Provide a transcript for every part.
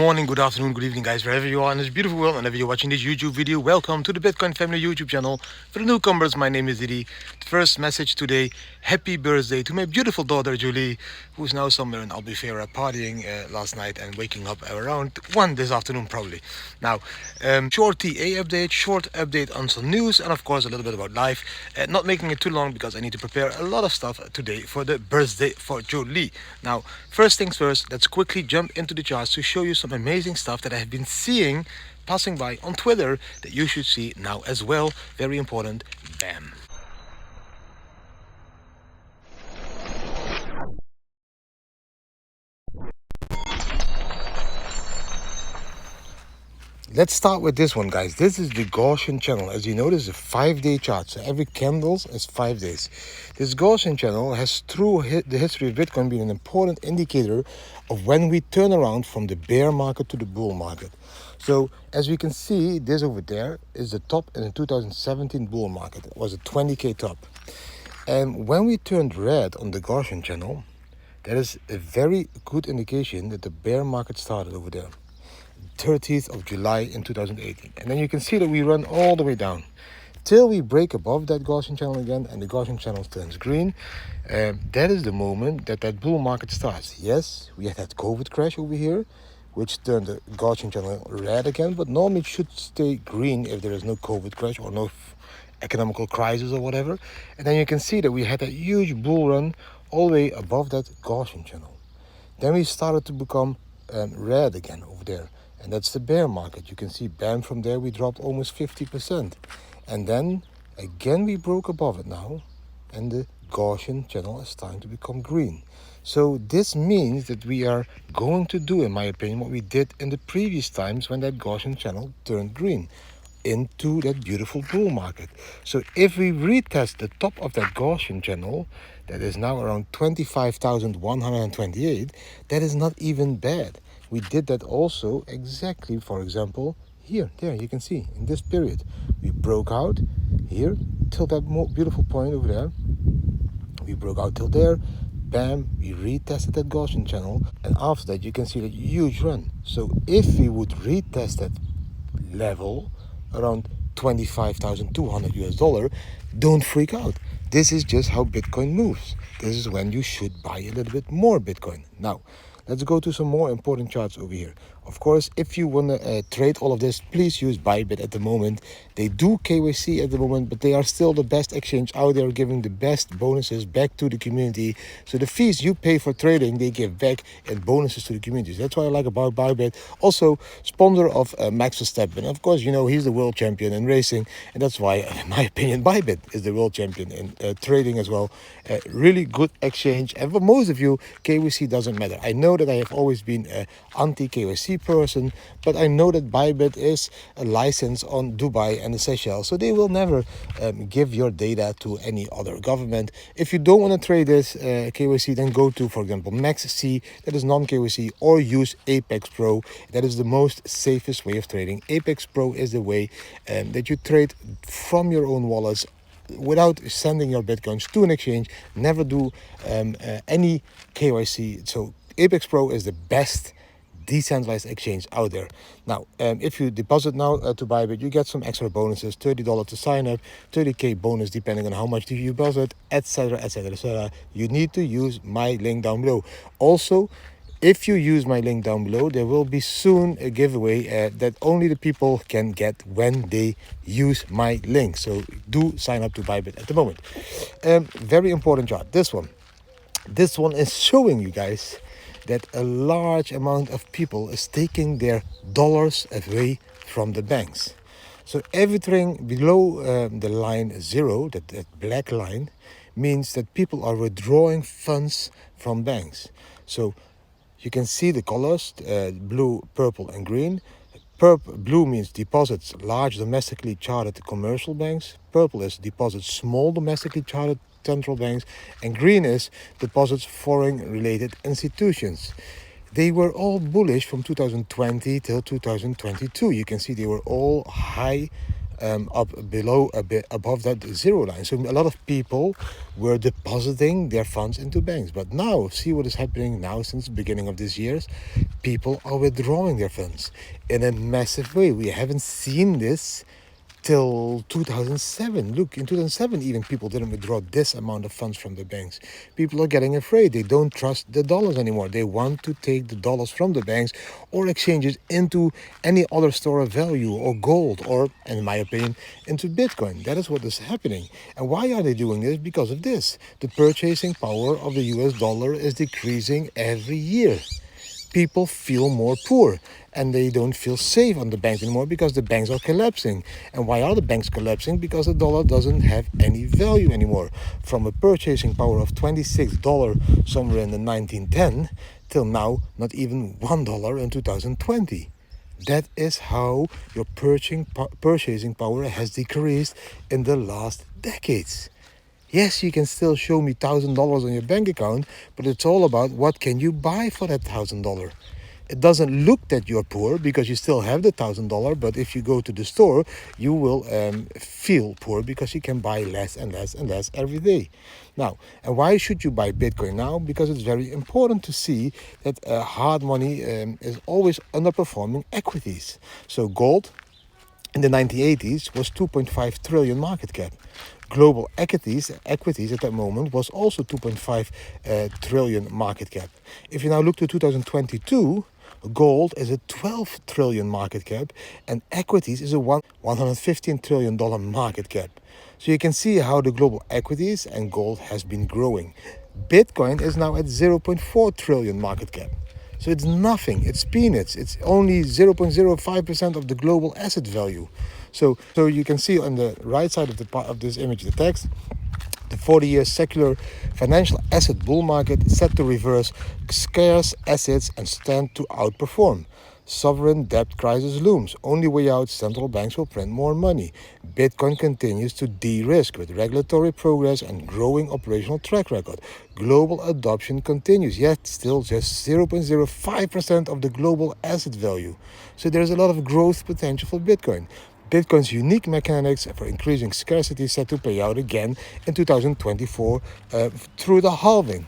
morning, good afternoon, good evening, guys, wherever you are in this beautiful world, whenever you're watching this YouTube video. Welcome to the Bitcoin Family YouTube channel. For the newcomers, my name is Didi. The first message today, happy birthday to my beautiful daughter Julie, who's now somewhere in Albufeira partying last night and waking up around 1 this afternoon probably. Now, short TA update, short update on some news, and of course a little bit about life. Not making it too long because I need to prepare a lot of stuff today for the birthday for Julie. Now, first things first, let's quickly jump into the charts to show you some amazing stuff that I have been seeing passing by on Twitter that you should see now as well. Very important. Bam. Let's start with this one, guys. This is the Gaussian channel. As you notice, a 5-day chart. So every candle is 5 days. This Gaussian channel has, through the history of Bitcoin, been an important indicator of when we turn around from the bear market to the bull market. So as we can see, this over there is the top in the 2017 bull market. It was a 20K top. And when we turned red on the Gaussian channel, that is a very good indication that the bear market started over there. 30th of July in 2018. And then you can see that we run all the way down till we break above that Gaussian channel again and the Gaussian channel turns green. That is the moment that bull market starts. Yes, we had that COVID crash over here, which turned the Gaussian channel red again, but normally it should stay green if there is no COVID crash or no economical crisis or whatever. And then you can see that we had a huge bull run all the way above that Gaussian channel. Then we started to become red again over there. And that's the bear market. You can see, bam, from there we dropped almost 50%. And then again we broke above it now, and the Gaussian channel is starting to become green. So this means that we are going to do, in my opinion, what we did in the previous times when that Gaussian channel turned green, into that beautiful bull market. So if we retest the top of that Gaussian channel, that is now around 25,128, that is not even bad. We did that also exactly, for example, there you can see in this period. We broke out here till that beautiful point over there. We broke out till there. Bam, we retested that Gaussian channel. And after that, you can see that huge run. So if we would retest that level around 25,200 US dollar, don't freak out. This is just how Bitcoin moves. This is when you should buy a little bit more Bitcoin. Now, let's go to some more important charts over here. Of course, if you want to trade all of this, please use Bybit at the moment. They do KYC at the moment, but they are still the best exchange out there, giving the best bonuses back to the community. So the fees you pay for trading, they give back in bonuses to the community. That's what I like about Bybit. Also, sponsor of Max Verstappen. Of course, you know, he's the world champion in racing. And that's why, in my opinion, Bybit is the world champion in trading as well. Really good exchange. And for most of you, KYC doesn't matter. I know that I have always been an anti-KYC person, but I know that Bybit is a license on Dubai and the Seychelles, so they will never give your data to any other government. If you don't want to trade this KYC, then go to, for example, MaxC, that is non-KYC, or use Apex Pro. That is the most safest way of trading. Apex Pro is the way that you trade from your own wallets without sending your Bitcoins to an exchange. Never do any KYC. So Apex Pro is the best decentralized exchange out there. Now, if you deposit now to Bybit, you get some extra bonuses, $30 to sign up, 30K bonus depending on how much you deposit, etc, etc, etc. You need to use my link down below. Also, if you use my link down below, there will be soon a giveaway that only the people can get when they use my link. So do sign up to Bybit at the moment. Very important chart, this one. This one is showing you guys that a large amount of people is taking their dollars away from the banks. So everything below the line 0, that black line, means that people are withdrawing funds from banks. So you can see the colors, blue, purple and green. Blue means deposits large domestically chartered commercial banks. Purple is deposits small domestically chartered central banks, and green is deposits foreign related institutions. They were all bullish from 2020 till 2022. You can see they were all high up below, a bit above that zero line. So a lot of people were depositing their funds into banks. But now, see what is happening now since the beginning of this year? People are withdrawing their funds in a massive way. We haven't seen this till 2007. Look, in 2007 even people didn't withdraw this amount of funds from the banks. People are getting afraid. They don't trust the dollars anymore. They want to take the dollars from the banks or exchange it into any other store of value or gold or, in my opinion, into Bitcoin. That is what is happening. And why are they doing this? Because of this. The purchasing power of the US dollar is decreasing every year. People feel more poor and they don't feel safe on the banks anymore because the banks are collapsing. And why are the banks collapsing? Because the dollar doesn't have any value anymore. From a purchasing power of $26 somewhere in the 1910 till now, not even $1 in 2020. That is how your purchasing power has decreased in the last decades. Yes, you can still show me $1,000 on your bank account, but it's all about what can you buy for that $1,000. It doesn't look that you're poor because you still have the $1,000, but if you go to the store, you will feel poor because you can buy less and less and less every day. Now, and why should you buy Bitcoin now? Because it's very important to see that hard money is always underperforming equities. So gold in the 1980s was 2.5 trillion market cap. Global equities at that moment was also 2.5 trillion market cap. If you now look to 2022, gold is a 12 trillion market cap and equities is a $115 trillion market cap. So you can see how the global equities and gold has been growing. Bitcoin is now at 0.4 trillion market cap. So it's nothing, it's peanuts. It's only 0.05% of the global asset value. So you can see on the right side of this image, the text, the 40-year secular financial asset bull market is set to reverse scarce assets and stand to outperform. Sovereign debt crisis looms. Only way out, central banks will print more money. Bitcoin continues to de-risk with regulatory progress and growing operational track record. Global adoption continues, yet still just 0.05% of the global asset value. So there's a lot of growth potential for Bitcoin. Bitcoin's unique mechanics for increasing scarcity is set to pay out again in 2024 through the halving.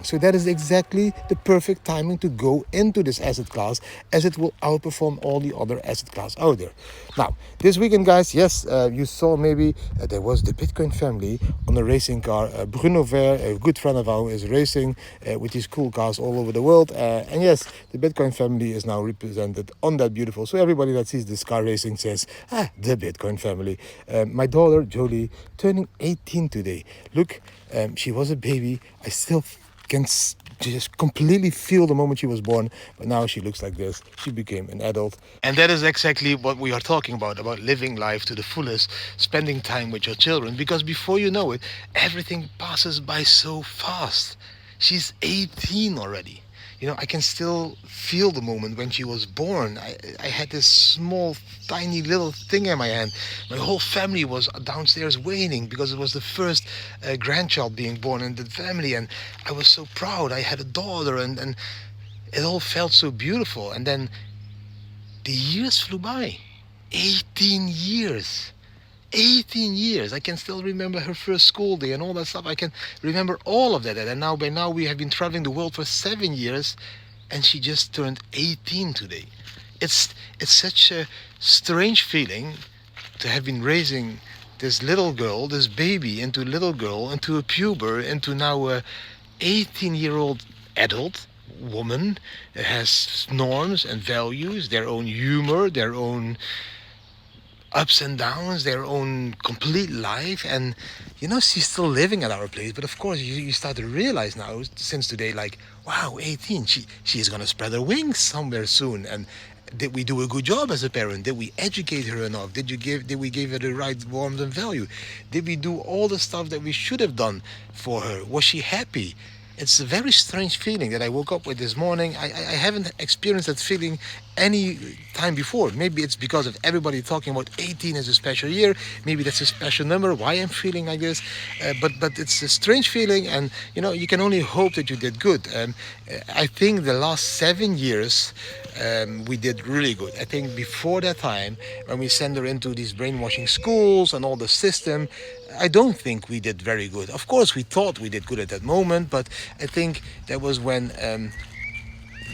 So that is exactly the perfect timing to go into this asset class, as it will outperform all the other asset class out there. Now, this weekend, guys, yes, you saw maybe there was the Bitcoin family on a racing car. Bruno Ver, a good friend of ours, is racing with these cool cars all over the world. And yes, the Bitcoin family is now represented on that beautiful. So everybody that sees this car racing says, the Bitcoin family. My daughter, Jolie, turning 18 today. Look, she was a baby. I still can just completely feel the moment she was born, but now she looks like this. She became an adult. And that is exactly what we are talking about living life to the fullest, spending time with your children, because before you know it, everything passes by so fast. She's 18 already. You know, I can still feel the moment when she was born. I had this small, tiny little thing in my hand. My whole family was downstairs waiting because it was the first grandchild being born in the family. And I was so proud. I had a daughter and it all felt so beautiful. And then the years flew by. 18 years. 18 years. I can still remember her first school day and all that stuff. I can remember all of that. And now, by now, we have been traveling the world for 7 years, and she just turned 18 today. It's such a strange feeling to have been raising this little girl, this baby, into a little girl, into a puber, into now a 18-year-old adult woman that has norms and values, their own humor, their own ups and downs, their own complete life. And you know, she's still living at our place, but of course you start to realize now since today, like, wow, 18, she's gonna spread her wings somewhere soon. And did we do a good job as a parent? Did we educate her enough? Did we give her the right warmth and value? Did we do all the stuff that we should have done for her? Was she happy? It's a very strange feeling that I woke up with this morning. I haven't experienced that feeling any time before. Maybe it's because of everybody talking about 18 as a special year. Maybe that's a special number, why I'm feeling like this. But it's a strange feeling, and you can only hope that you did good. I think the last 7 years we did really good. I think before that time, when we sent her into these brainwashing schools and all the system, I don't think we did very good. Of course, we thought we did good at that moment, but I think that was when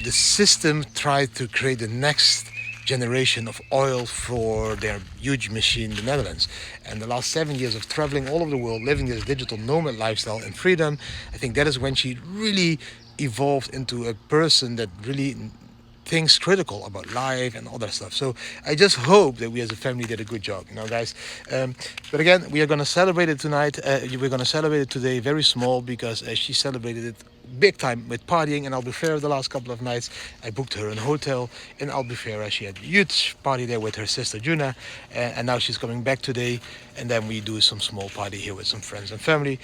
the system tried to create the next generation of oil for their huge machine in the Netherlands. And the last 7 years of traveling all over the world, living this digital nomad lifestyle and freedom, I think that is when she really evolved into a person that really thinks critical about life and all that stuff. So I just hope that we as a family did a good job, guys. But again, we are going to celebrate it tonight. We're going to celebrate it today very small, because she celebrated it big time with partying in Albufeira the last couple of nights. I booked her a hotel in Albufeira. She had a huge party there with her sister Juna, and now she's coming back today, and then we do some small party here with some friends and family.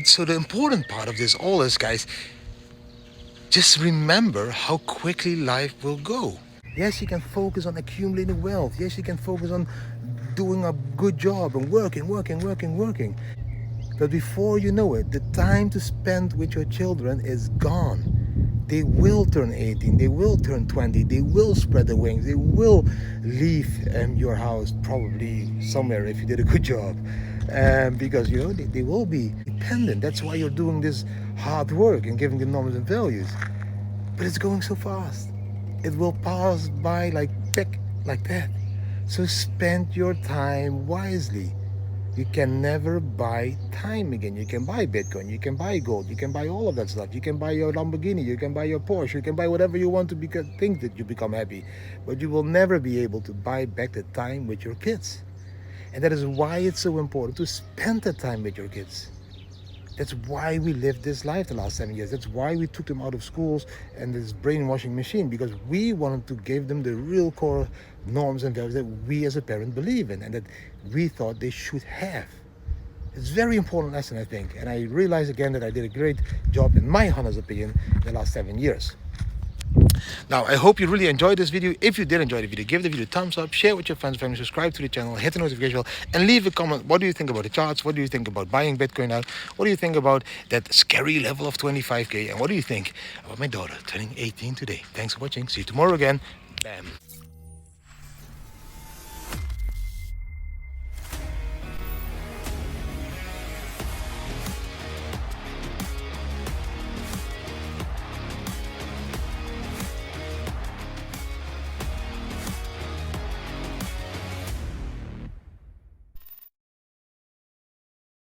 So the important part of this all is, guys, just remember how quickly life will go. Yes, you can focus on accumulating wealth. Yes, you can focus on doing a good job and working. But before you know it, the time to spend with your children is gone. They will turn 18, they will turn 20, they will spread their wings, they will leave your house probably somewhere if you did a good job. Because they will be dependent. That's why you're doing this hard work and giving them norms and values. But it's going so fast. It will pass by like that. So spend your time wisely. You can never buy time again. You can buy Bitcoin, you can buy gold, you can buy all of that stuff. You can buy your Lamborghini, you can buy your Porsche, you can buy whatever you want to think that you become happy. But you will never be able to buy back the time with your kids. And that is why it's so important to spend the time with your kids. That's why we lived this life the last 7 years. That's why we took them out of schools and this brainwashing machine, because we wanted to give them the real core norms and values that we as a parent believe in and that we thought they should have. It's a very important lesson, I think. And I realize again that I did a great job, in my honest opinion, in the last 7 years. Now, I hope you really enjoyed this video. If you did enjoy the video, give the video a thumbs up, share with your friends, family, subscribe to the channel, hit the notification bell, and leave a comment. What do you think about the charts? What do you think about buying Bitcoin now? What do you think about that scary level of 25K? And what do you think about my daughter turning 18 today? Thanks for watching. See you tomorrow again. Bam.